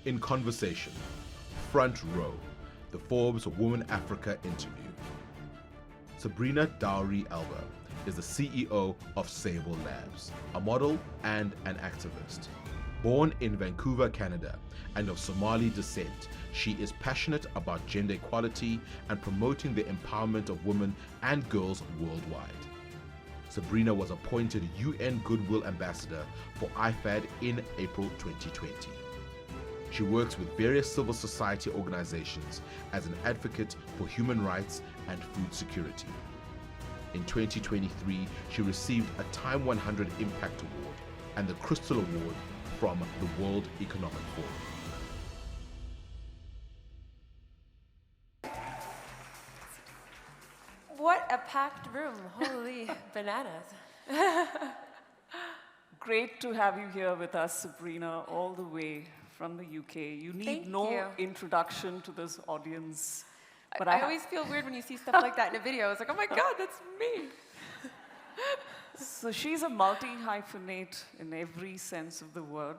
In Conversation, Front Row, the Forbes Woman Africa interview. Sabrina Dhowre Elba is the CEO of Sable Labs, a model and an activist. Born in Vancouver, Canada, and of Somali descent, she is passionate about gender equality and promoting the empowerment of women and girls worldwide. Sabrina was appointed UN Goodwill Ambassador for IFAD in April 2020. She works with various civil society organizations as an advocate for human rights and food security. In 2023, she received a TIME100 Impact Award and the Crystal Award from the World Economic Forum. What a packed room, holy bananas. Great to have you here with us, Sabrina, all the way from the UK. You need no introduction to this audience. But I always feel weird when you see stuff like that in a video. It's like, oh my God, that's me. So she's a multi-hyphenate in every sense of the word.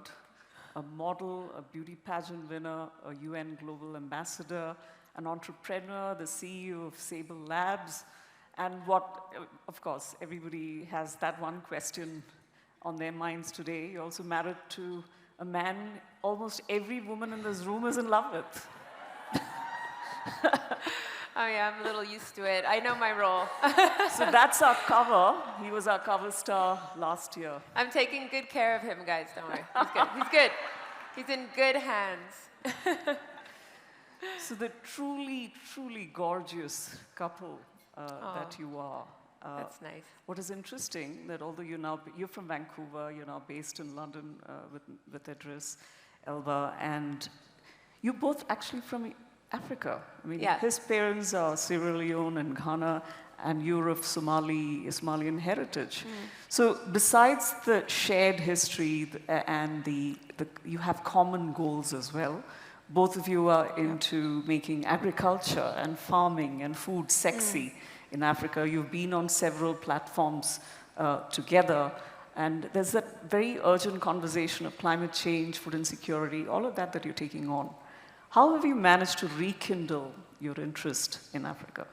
A model, a beauty pageant winner, a UN Global Ambassador, an entrepreneur, the CEO of Sable Labs, and what, of course, everybody has that one question on their minds today. You're also married to a man almost every woman in this room is in love with. Oh yeah, I'm a little used to it. I know my role. So that's our cover. He was our cover star last year. I'm taking good care of him, guys, don't worry. He's good, he's good. He's in good hands. So the truly, truly gorgeous couple that you are. That's nice. What is interesting, that although you're from Vancouver, you're now based in London with Idris Elba, and you're both actually from Africa. I mean, his parents are Sierra Leone and Ghana, and you're of Somalian heritage. So besides the shared history and you have common goals as well. Both of you are into making agriculture and farming and food sexy in Africa. You've been on several platforms together, and there's that very urgent conversation of climate change, food insecurity, all of that you're taking on. How have you managed to rekindle your interest in Africa?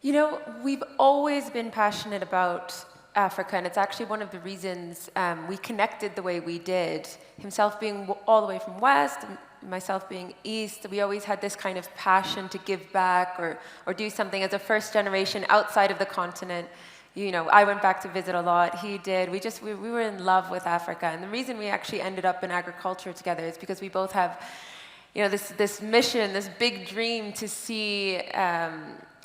You know, we've always been passionate about Africa, and it's actually one of the reasons we connected the way we did. Himself being all the way from West, and myself being East, we always had this kind of passion to give back or do something as a first generation outside of the continent. You know, I went back to visit a lot, he did. We were in love with Africa, and the reason we actually ended up in agriculture together is because we both have, you know, this mission, this big dream to see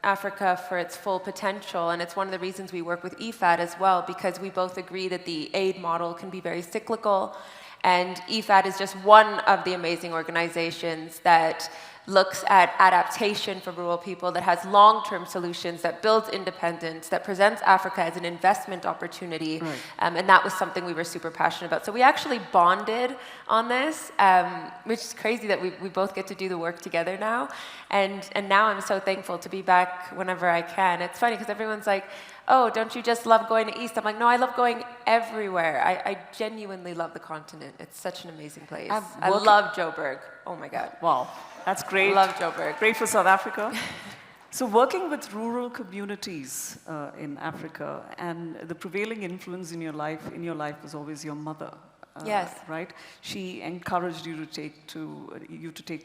Africa for its full potential, and it's one of the reasons we work with IFAD as well, because we both agree that the aid model can be very cyclical, and IFAD is just one of the amazing organizations that looks at adaptation for rural people, that has long-term solutions, that builds independence, that presents Africa as an investment opportunity, and that was something we were super passionate about. So we actually bonded on this, which is crazy that we both get to do the work together now, and now I'm so thankful to be back whenever I can. It's funny because everyone's like, oh, don't you just love going to East? I'm like, no, I love going everywhere. I genuinely love the continent. It's such an amazing place. I love Joburg. Oh my God. Wow, that's great. I love Joburg. Great for South Africa. So working with rural communities in Africa, and the prevailing influence in your life was always your mother. Yes. Right? She encouraged you to take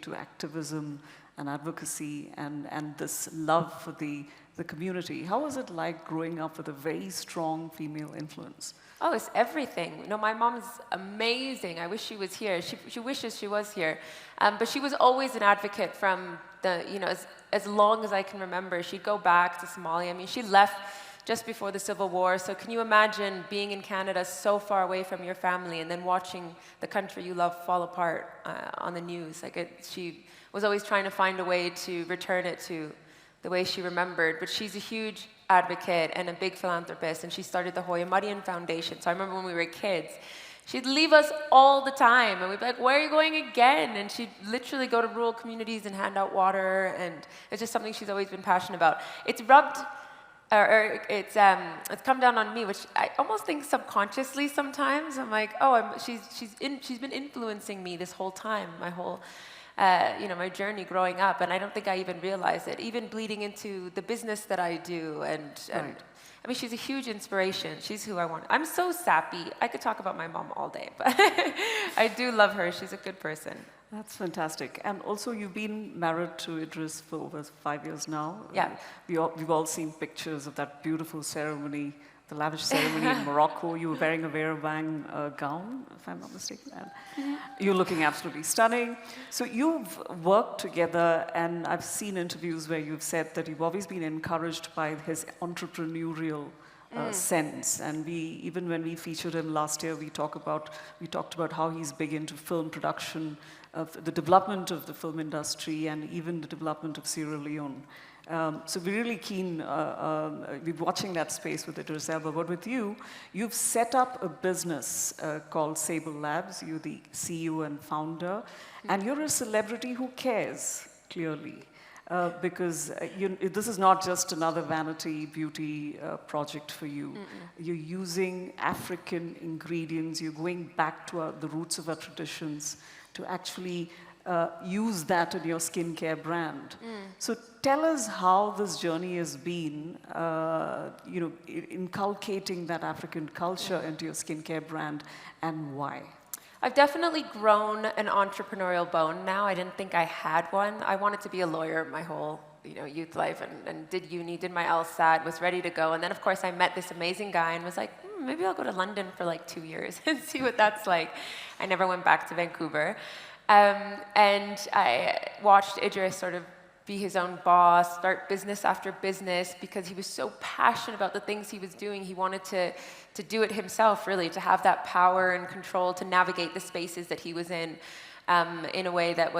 to activism and advocacy and this love for the community. How was it like growing up with a very strong female influence? Oh, it's everything. You know, my mom's amazing. I wish she was here. She wishes she was here. But she was always an advocate from as long as I can remember. She'd go back to Somalia. I mean, she left just before the Civil War. So can you imagine being in Canada so far away from your family and then watching the country you love fall apart on the news? She was always trying to find a way to return it to the way she remembered. But she's a huge advocate and a big philanthropist, and she started the Hoya Madian Foundation. So I remember when we were kids, she'd leave us all the time, and we'd be like, where are you going again? And she'd literally go to rural communities and hand out water, and it's just something she's always been passionate about. It's rubbed it's come down on me, which I almost think subconsciously sometimes. I'm like, oh, she's been influencing me this whole time, my whole, my journey growing up, and I don't think I even realized it. Even bleeding into the business that I do, and I mean, she's a huge inspiration. She's who I want. I'm so sappy. I could talk about my mom all day, but I do love her. She's a good person. That's fantastic. And also, you've been married to Idris for over 5 years now. Yeah. We've all seen pictures of that beautiful ceremony, the lavish ceremony in Morocco. You were wearing a Vera gown, if I'm not mistaken. And you're looking absolutely stunning. So you've worked together, and I've seen interviews where you've said that you've always been encouraged by his entrepreneurial sense. And even when we featured him last year, we talked about how he's big into film production, of the development of the film industry, and even the development of Sierra Leone. So we're really keen, we're watching that space with Idris Elba, but with you, you've set up a business called Sable Labs. You're the CEO and founder, and you're a celebrity who cares, clearly. Because this is not just another vanity beauty project for you. You're using African ingredients, you're going back to the roots of our traditions to actually use that in your skincare brand. So tell us how this journey has been, inculcating that African culture into your skincare brand, and why. I've definitely grown an entrepreneurial bone now. I didn't think I had one. I wanted to be a lawyer my whole youth life, and did uni, did my LSAT, was ready to go. And then, of course, I met this amazing guy and was like, maybe I'll go to London for like 2 years and see what that's like. I never went back to Vancouver. And I watched Idris sort of be his own boss, start business after business, because he was so passionate about the things he was doing. He wanted to do it himself, really, to have that power and control to navigate the spaces that he was in a way that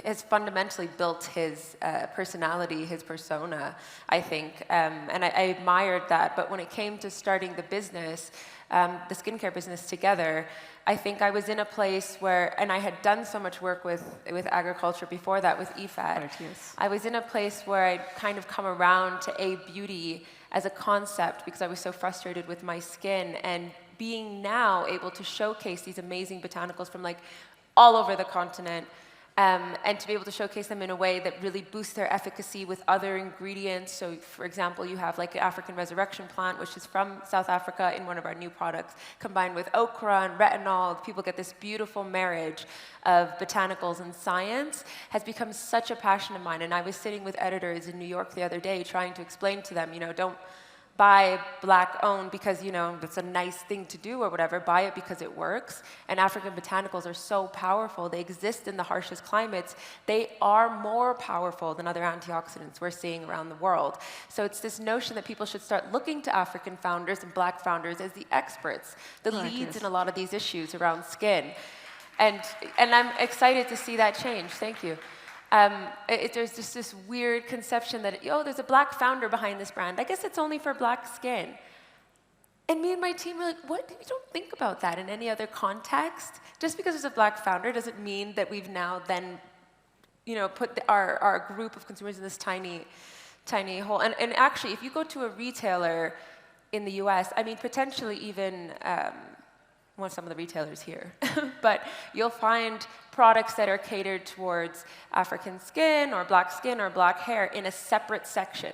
has fundamentally built his personality, his persona, I think. And I admired that. But when it came to starting the business, the skincare business together, I think I was in a place where, and I had done so much work with agriculture before that, with IFAD. Right, yes. I was in a place where I'd kind of come around to beauty as a concept because I was so frustrated with my skin, and being now able to showcase these amazing botanicals from like all over the continent, and to be able to showcase them in a way that really boosts their efficacy with other ingredients. So, for example, you have like an African resurrection plant, which is from South Africa in one of our new products, combined with okra and retinol. People get this beautiful marriage of botanicals and science, has become such a passion of mine. And I was sitting with editors in New York the other day trying to explain to them, don't buy black-owned because, that's a nice thing to do or whatever. Buy it because it works. And African botanicals are so powerful. They exist in the harshest climates. They are more powerful than other antioxidants we're seeing around the world. So it's this notion that people should start looking to African founders and black founders as the experts, the leads in a lot of these issues around skin. And I'm excited to see that change. Thank you. There's just this weird conception that, there's a black founder behind this brand. I guess it's only for black skin. And me and my team were like, what? We don't think about that in any other context. Just because there's a black founder doesn't mean that we've now then, put our group of consumers in this tiny hole. And actually, if you go to a retailer in the US, I mean, potentially even some of the retailers here, but you'll find products that are catered towards African skin or black hair in a separate section.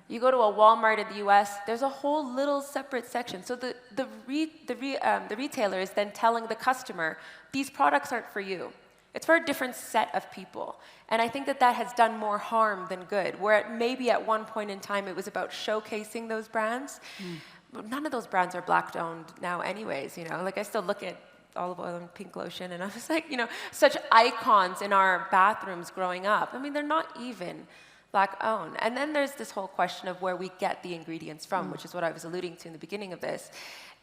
You go to a Walmart in the US, there's a whole little separate section. So the retailer is then telling the customer, these products aren't for you. It's for a different set of people. And I think that has done more harm than good, where maybe at one point in time it was about showcasing those brands. None of those brands are black-owned now anyways, Like, I still look at olive oil and pink lotion, and I was like, such icons in our bathrooms growing up. I mean, they're not even black-owned. And then there's this whole question of where we get the ingredients from, which is what I was alluding to in the beginning of this.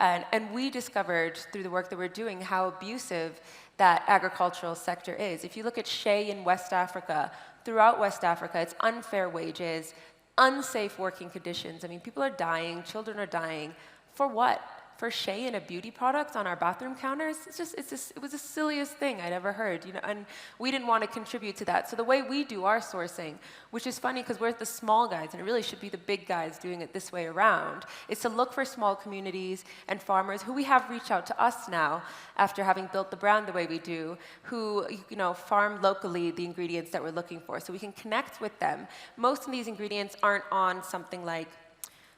And we discovered, through the work that we're doing, how abusive that agricultural sector is. If you look at shea in West Africa, throughout West Africa, it's unfair wages, unsafe working conditions. I mean, people are dying, children are dying. For what? for shea in a beauty product on our bathroom counters. It was the silliest thing I'd ever heard, you know, and we didn't want to contribute to that. So the way we do our sourcing, which is funny because we're the small guys, and it really should be the big guys doing it this way around, is to look for small communities and farmers who we have reached out to us now after having built the brand the way we do, who, you know, farm locally the ingredients that we're looking for, so we can connect with them. Most of these ingredients aren't on something like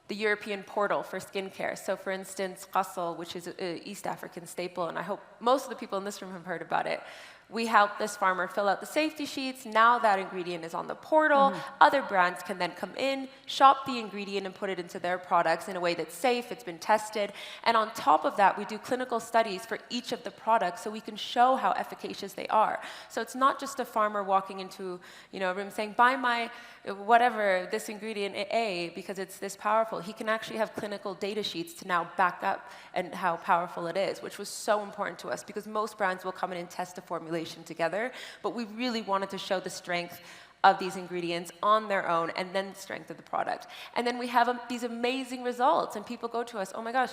the European portal for skincare. So for instance, ghasl, which is an East African staple, and I hope most of the people in this room have heard about it. We helped this farmer fill out the safety sheets. Now that ingredient is on the portal. Other brands can then come in, shop the ingredient, and put it into their products in a way that's safe, it's been tested. And on top of that, we do clinical studies for each of the products so we can show how efficacious they are. So it's not just a farmer walking into, you know, a room saying, buy my whatever, this ingredient A, because it's this powerful. He can actually have clinical data sheets to now back up and how powerful it is, which was so important to us because most brands will come in and test a formulation together, but we really wanted to show the strength of these ingredients on their own and then the strength of the product. And then we have these amazing results, and people go to us, oh my gosh,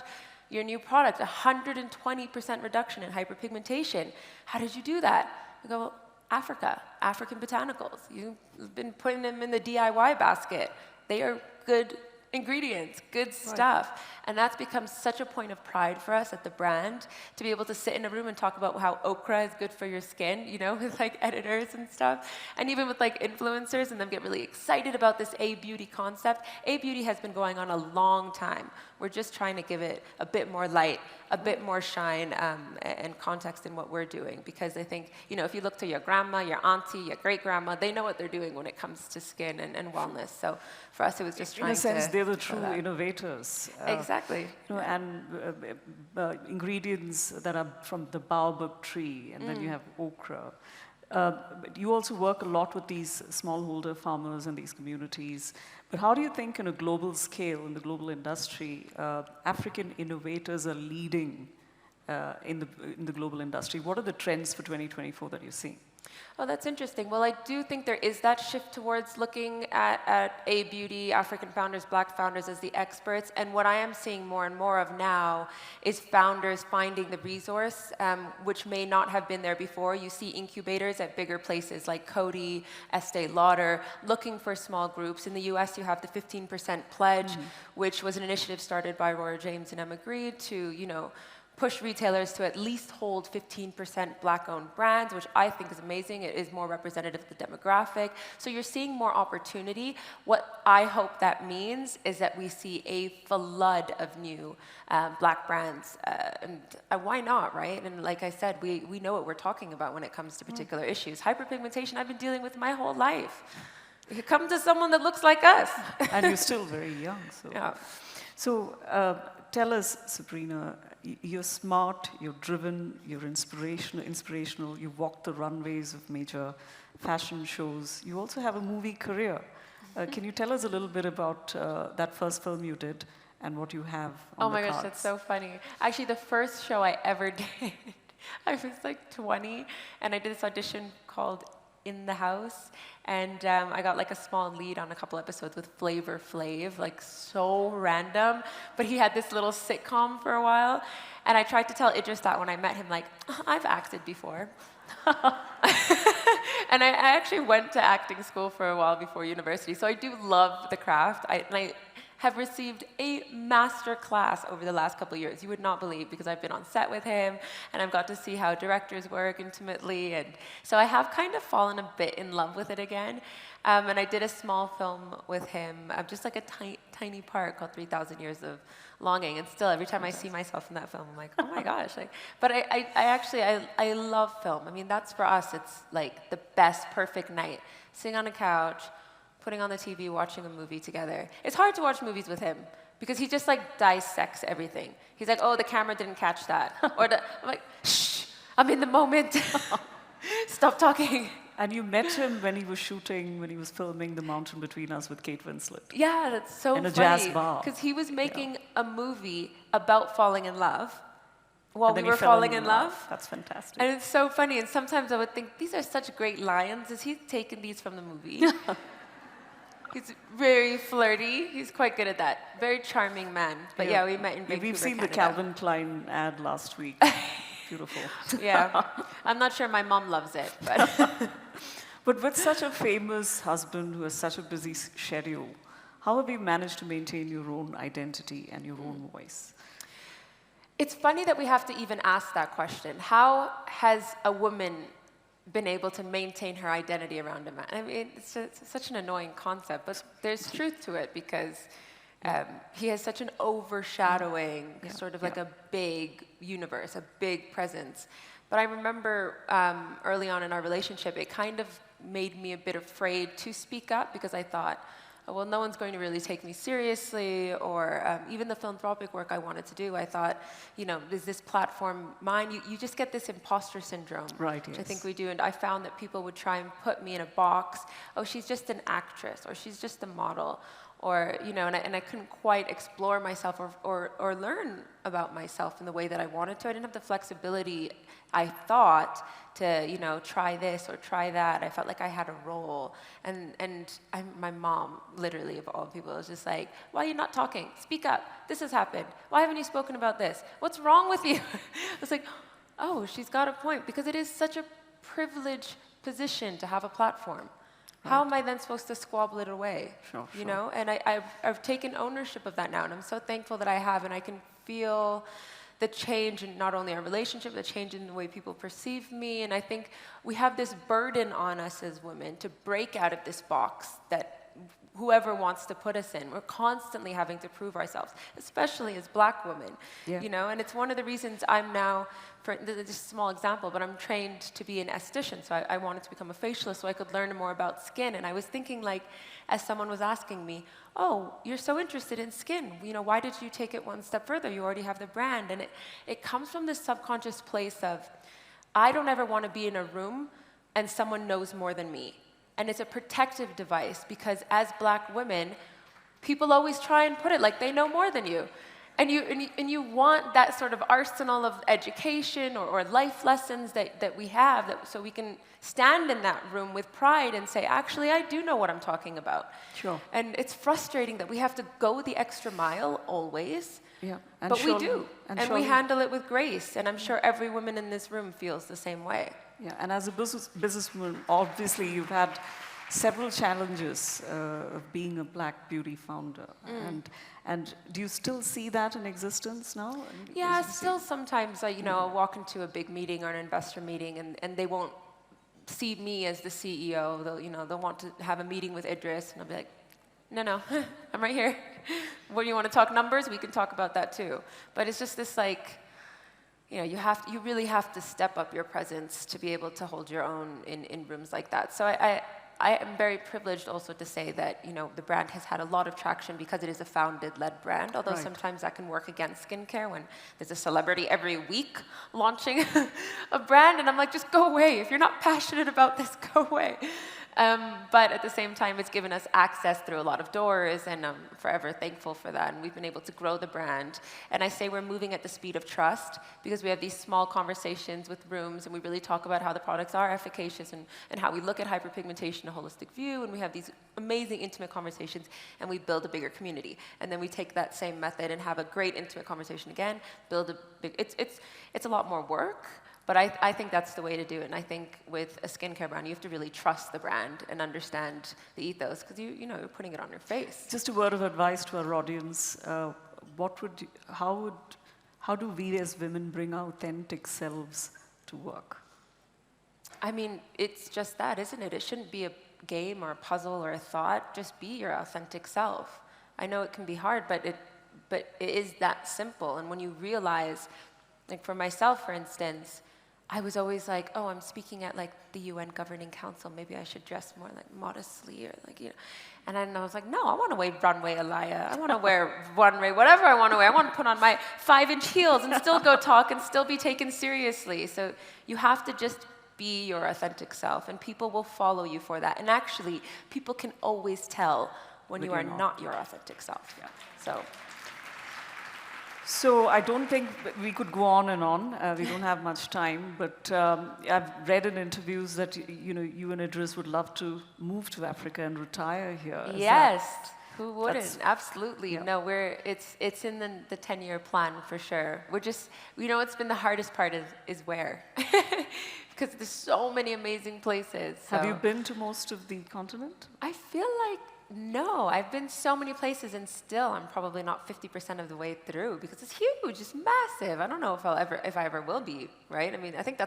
your new product, 120% reduction in hyperpigmentation. How did you do that? We go, well, Africa, African botanicals. You've been putting them in the DIY basket. They are good ingredients, good stuff. And that's become such a point of pride for us at the brand, to be able to sit in a room and talk about how okra is good for your skin, you know, with like editors and stuff. And even with like influencers, and them get really excited about this A-beauty concept. A-beauty has been going on a long time. We're just trying to give it a bit more light, a bit more shine and context in what we're doing. Because I think, you know, if you look to your grandma, your auntie, your great-grandma, they know what they're doing when it comes to skin and wellness. So for us, it was just trying to... In a sense, they're the true innovators. Exactly. You know, and ingredients that are from the baobab tree, and then you have okra. But you also work a lot with these smallholder farmers and these communities. But how do you think, on a global scale, in the global industry, African innovators are leading in the global industry? What are the trends for 2024 that you're seeing? Oh, that's interesting. Well, I do think there is that shift towards looking at A-beauty, African founders, Black founders as the experts. And what I am seeing more and more of now is founders finding the resource, which may not have been there before. You see incubators at bigger places like Coty, Estee Lauder, looking for small groups. In the US, you have the 15% pledge, which was an initiative started by Roy James and Emma Grede to, you know, push retailers to at least hold 15% Black-owned brands, which I think is amazing. It is more representative of the demographic. So you're seeing more opportunity. What I hope that means is that we see a flood of new Black brands. And why not, right? And like I said, we know what we're talking about when it comes to particular issues. Hyperpigmentation I've been dealing with my whole life. You come to someone that looks like us. And you're still very young. So, yeah. So tell us, Sabrina, you're smart, you're driven, you're inspirational, you walk the runways of major fashion shows. You also have a movie career. Can you tell us a little bit about that first film you did and what you have on the cards? Oh my gosh, that's so funny. Actually, the first show I ever did, I was like 20, and I did this audition called In the House, and I got like a small lead on a couple episodes with Flavor Flav, like so random, but he had this little sitcom for a while, and I tried to tell Idris that when I met him, like, I've acted before. And I actually went to acting school for a while before university, so I do love the craft. I have received a master class over the last couple of years. You would not believe, because I've been on set with him, and I've got to see how directors work intimately, and so I have kind of fallen a bit in love with it again. And I did a small film with him, just like a tiny part called 3,000 Years of Longing, and still every time I see myself in that film, I'm like, oh my gosh. Like, but I actually love film. I mean, that's for us, it's like the best, perfect night. Sitting on a couch, putting on the TV, watching a movie together. It's hard to watch movies with him because he just like dissects everything. He's like, oh, the camera didn't catch that. Or I'm like, shh, I'm in the moment. Stop talking. And you met him when he was shooting, when he was filming The Mountain Between Us with Kate Winslet. Yeah, that's so funny. In a jazz bar. Because he was making a movie about falling in love while we were falling in love. That's fantastic. And it's so funny. And sometimes I would think, these are such great lines. Has he taken these from the movie? He's very flirty. He's quite good at that. Very charming man. But yeah, we met in Vancouver, We've seen Canada. the Calvin Klein ad last week. Beautiful. Yeah. I'm not sure my mom loves it, but... But with such a famous husband who has such a busy schedule, how have you managed to maintain your own identity and your own voice? It's funny that we have to even ask that question. How has a woman been able to maintain her identity around a man? I mean, it's such an annoying concept, but there's truth to it because he has such an overshadowing, sort of like a big universe, a big presence. But I remember early on in our relationship, it kind of made me a bit afraid to speak up because I thought, oh, well, no one's going to really take me seriously, or even the philanthropic work I wanted to do, I thought, you know, is this platform mine? You just get this imposter syndrome, right, which yes. I think we do, and I found that people would try and put me in a box, oh, she's just an actress, or she's just a model, or, you know, and I couldn't quite explore myself or learn about myself in the way that I wanted to. I didn't have the flexibility, I thought, to, you know, try this or try that. I felt like I had a role. And my mom, literally, of all people, was just like, why are you not talking? Speak up. This has happened. Why haven't you spoken about this? What's wrong with you? I was like, oh, she's got a point, because it is such a privileged position to have a platform. Right. How am I then supposed to squabble it away? Sure. You know, and I've taken ownership of that now, and I'm so thankful that I have, and I can feel the change in not only our relationship, the change in the way people perceive me, and I think we have this burden on us as women to break out of this box that whoever wants to put us in. We're constantly having to prove ourselves, especially as Black women, you know, and it's one of the reasons I'm now, for just a small example, but I'm trained to be an esthetician, so I wanted to become a facialist so I could learn more about skin, and I was thinking, like, as someone was asking me, oh, you're so interested in skin, you know, why did you take it one step further? You already have the brand, and it comes from this subconscious place of, I don't ever want to be in a room and someone knows more than me. And it's a protective device because as Black women, people always try and put it like they know more than you. And you want that sort of arsenal of education or life lessons that we have so we can stand in that room with pride and say, actually, I do know what I'm talking about. Sure. And it's frustrating that we have to go the extra mile always, and but we do. And we handle it with grace. And I'm sure every woman in this room feels the same way. Yeah, and as a businesswoman, obviously you've had several challenges of being a Black beauty founder. And do you still see that in existence now? Yeah, still sometimes I'll walk into a big meeting or an investor meeting and they won't see me as the CEO. They'll want to have a meeting with Idris and I'll be like, no, I'm right here. When you want to talk numbers, we can talk about that too. But it's just this you really have to step up your presence to be able to hold your own in rooms like that. So I am very privileged also to say that the brand has had a lot of traction because it is a founded-led brand, although sometimes that can work against skincare when there's a celebrity every week launching a brand, and I'm like, just go away. If you're not passionate about this, go away. But at the same time, it's given us access through a lot of doors, and I'm forever thankful for that. And we've been able to grow the brand. And I say we're moving at the speed of trust because we have these small conversations with rooms, and we really talk about how the products are efficacious and how we look at hyperpigmentation, a holistic view, and we have these amazing intimate conversations, and we build a bigger community. And then we take that same method and have a great intimate conversation again, build a big, it's a lot more work. But I think that's the way to do it. And I think with a skincare brand, you have to really trust the brand and understand the ethos because you're putting it on your face. Just a word of advice to our audience. How do we as women bring our authentic selves to work? I mean, it's just that, isn't it? It shouldn't be a game or a puzzle or a thought. Just be your authentic self. I know it can be hard, but it is that simple. And when you realize, like for myself, for instance, I was always like, oh, I'm speaking at like the UN Governing Council. Maybe I should dress more like modestly or like, And then I was like, no, I want to wear runway Alaya. I want to wear runway, whatever I want to wear. I want to put on my 5-inch heels and still go talk and still be taken seriously. So you have to just be your authentic self and people will follow you for that. And actually, people can always tell when you are not your authentic self. Yeah. So I don't think we could go on and on. We don't have much time, but I've read in interviews that you and Idris would love to move to Africa and retire here. Yes, who wouldn't? Absolutely. Yeah. No, it's in the 10-year plan for sure. We're just, what's been the hardest part is where, because there's so many amazing places. So. Have you been to most of the continent? I feel like. No, I've been so many places and still I'm probably not 50% of the way through because it's huge, it's massive. I don't know if I ever will be, right? I mean, I think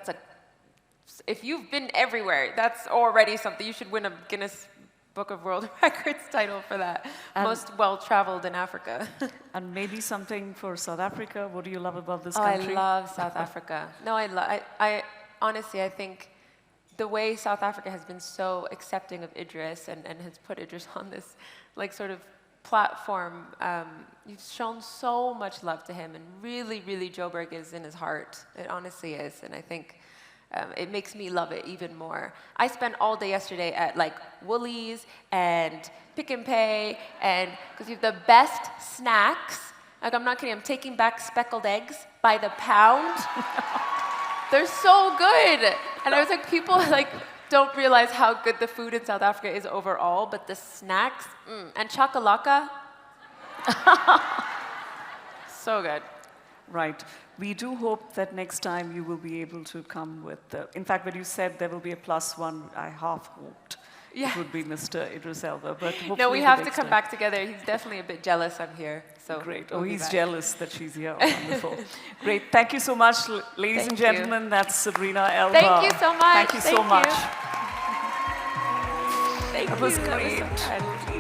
if you've been everywhere, that's already something. You should win a Guinness Book of World Records title for that. Most well-traveled in Africa. And maybe something for South Africa. What do you love about this I country? love South Africa. No, I honestly, I think the way South Africa has been so accepting of Idris and has put Idris on this sort of platform, you've shown so much love to him, and really, really Joburg is in his heart. It honestly is, and I think it makes me love it even more. I spent all day yesterday at Woolies and Pick n Pay, and because you have the best snacks. I'm not kidding, I'm taking back speckled eggs by the pound. They're so good. And I was like, people don't realize how good the food in South Africa is overall, but the snacks, and chakalaka, so good. Right. We do hope that next time you will be able to come with in fact, when you said there will be a +1, I half hoped. Yeah. It would be Mr. Idris Elba, but hopefully no, we have to come back together. He's definitely a bit jealous I'm here. So great. Oh, he's jealous that she's here. Wonderful. Great. Thank you so much, ladies and gentlemen. That's Sabrina Elba. Thank you so much. Thank you so much. Thank you. That was great. That was so